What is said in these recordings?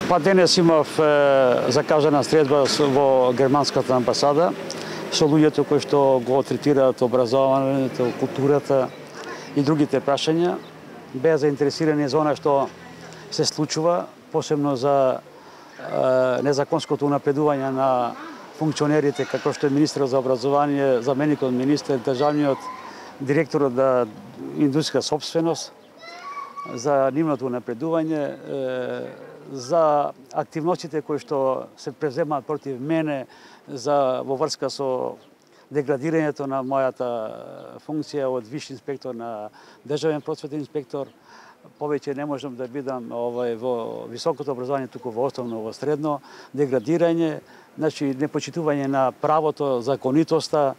Па денес имав закажана средба во германската амбасада со луѓето кои што го третираат образованието, културата и другите прашања. Беа заинтересирани за она што се случува, посебно за незаконското унапредување на функционерите, како што е министерот за образование, заменикот министер, државниот директорот на индустријска собственост, за нивното унапредување, за активностите кои што се преземаат против мене во врска со деградирањето на мојата функција од висш инспектор на државен просветен инспектор. Повеќе не можам да бидам во високото образование, туку во основно, во средно, деградирање, значи непочитување на правото, законитоста,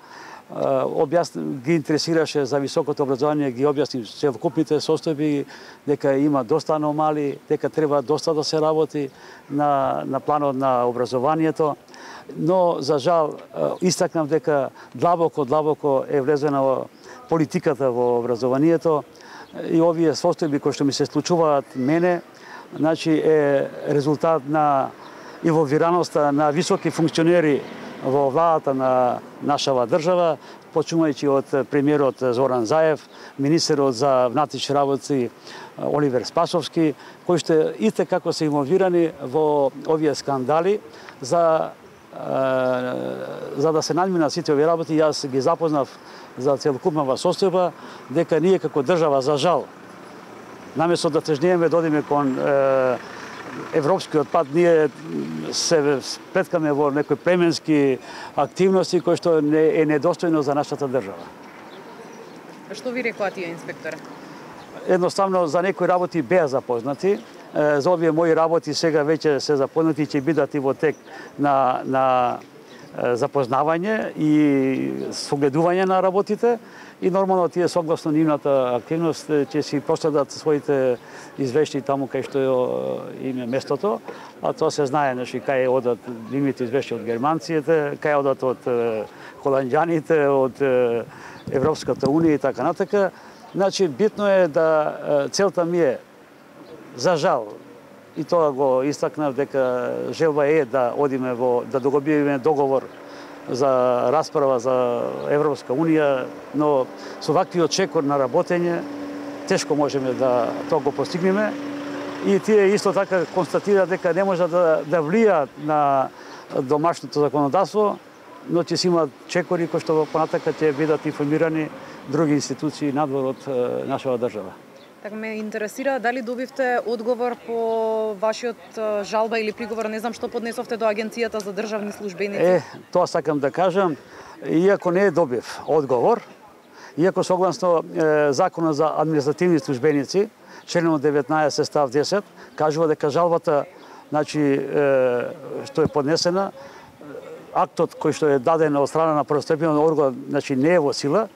ги интересираше за високото образование, ги објасни целокупните состојби, дека има доста аномали, дека треба доста да се работи на планот на образованието, но за жал истакнав дека длабоко е влезена политиката во образованието и овие состојби кои што ми се случуваат мене, значи е резултат на инволвираноста на високи функционери во владата на нашава држава, почнувајќи од премиерот Зоран Заев, министерот за внатрешни работи Оливер Спасовски, кои што исто како се инволвирани во овие скандали за да се надминат сите овие работи. Јас ги запознав за целокупната состојба, дека ние како држава, за жал, наместо да тежнееме да одиме кон европскиот пат, ние се спреткаме во некои племенски активности кои што е недостојно за нашата држава. Што ви рекоа тие инспектори? Едноставно за некои работи беа запознати. За овие мои работи сега веќе се запознати и ќе бидат и во тек на запознавање и согледување на работите. И нормално тие согласно нивната активност ќе си проследат своите извештаи таму кај што им е местото, а тоа се знае, значи кај одат нивните извештаи од германците, кај одат од холанѓаните, од Европската унија и така натака. Значи битно е да целта ми е, за жал, и тоа го истакнав, дека желба е да одиме да договориме договор за расправа за Европска унија, но со ваквиот чекор на работење тешко можеме да тоа го постигнеме. И тие исто така констатираат дека не може да влијаат на домашното законодавство, но ќе си имаат чекори кои што понатака ќе бидат информирани други институции надвор од нашава држава. Така ме интересира дали добивте одговор по вашиот жалба или приговор, не знам што поднесовте до Агенцијата за државни службеници. Тоа сакам да кажам, иако не добив одговор, иако согласно Законот за административни службеници, членот 19 став 10, кажува дека жалбата, значи што е поднесена, актот кој што е даден од страна на првостепенен орган, значи не е во сила,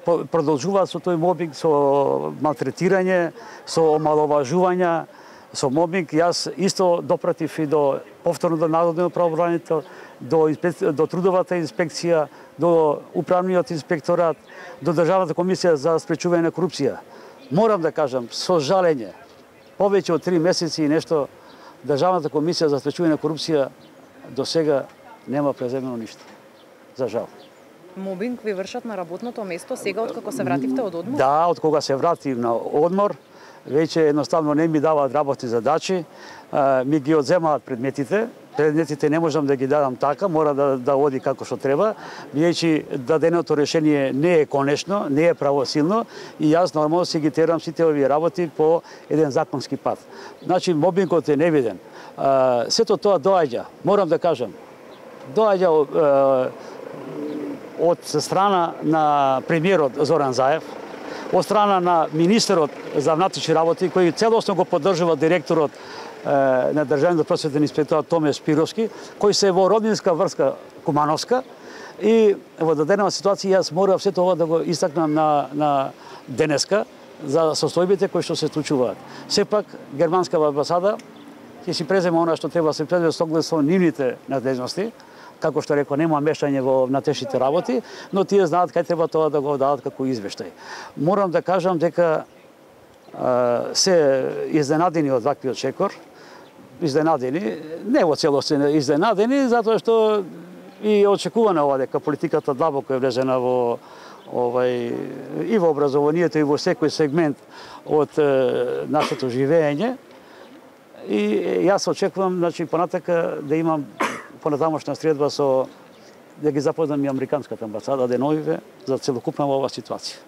продолжуваат со тој мобинг, со малтретирање, со омаловажувања, со мобинг. Јас исто допратив и до повторно до народниот правобранител, до трудовата инспекција, до управниот инспекторат, до Државната комисија за спречување на корупција. Морам да кажам, со жалење, повеќе од 3 месеци и нешто, Државната комисија за спречување на корупција до сега нема преземено ништо. За жал. Мобинг ви вршат на работното место сега откако се вративте од одмор? Да, од кога се вратив на одмор, веќе едноставно не ми даваат работни задачи, ми ги одземаат предметите. Предметите не можам да ги дадам така, мора да оди како што треба, бидејќи даденото решение не е конечно, не е правосилно и јас нормално си ги терам сите овие работи по еден законски пат. Значи мобингот е невиден. Сето тоа доаѓа, морам да кажам, доаѓа од страна на премиерот Зоран Заев, од страна на министерот за внатрешни работи, кој целосно го поддржува директорот на Државниот просветен инспекторат Томе Спировски, кој се во роднинска врска кумановска и во дадена ситуација јас морав сето ова да го истакнам на денеска за состојбите кои што се случуваат. Сепак германска амбасада ќе си преземе она што треба да се преземе со оглед со нивните надлежности. Како што реков, нема мешање во внатрешните работи, но тие знаат кај треба тоа да го дадат како извештај. Морам да кажам дека се изненадени од ваквиот чекор. изненадени, не во целост изненадени, затоа што и очекувано ова дека политиката длабоко е влезена во и во образованието и во секој сегмент од нашето живење. И јас очекувам, значи, понатака да имам понатамошна средба да ги запознам и Американската амбасада деновиве за целокупна ова ситуација.